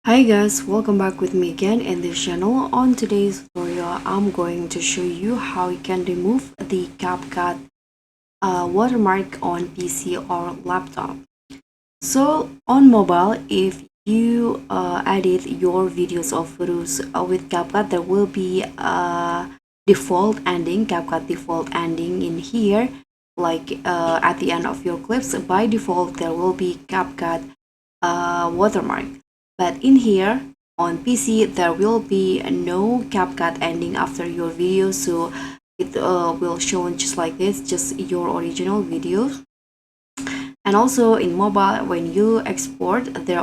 Hi guys, welcome back with me again in this channel. On today's tutorial, I'm going to show you how you can remove the CapCut watermark on PC or laptop. So on mobile, if you edit your videos or photos with CapCut, there will be a default ending, CapCut default ending in here, like at the end of your clips. By default, there will be CapCut watermark, but in here on PC there will be no CapCut ending after your video, so it will show just like this, just your original video. And also in mobile, when you export, there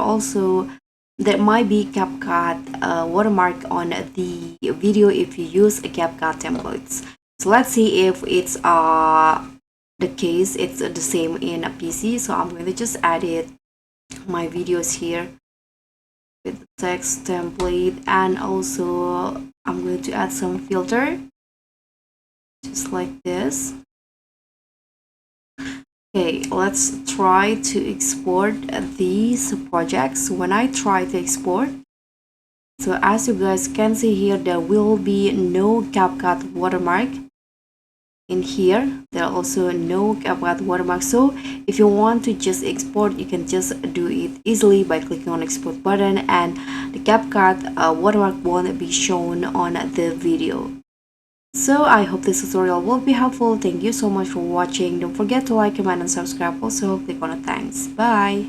might be CapCut watermark on the video if you use a CapCut templates. So let's see if it's the case, it's the same in a PC. So I'm going to just edit my videos here with the text template, and also I'm going to add some filter just like this. Okay, let's try to export these projects. When I try to export, so as you guys can see here, there will be no CapCut watermark in here. There are also no CapCut watermark. So if you want to just export, you can just do it easily by clicking on export button, and the CapCut watermark won't be shown on the video. So I hope this tutorial will be helpful. Thank you so much for watching. Don't forget to like, comment, and subscribe. Also click on the thanks. Bye.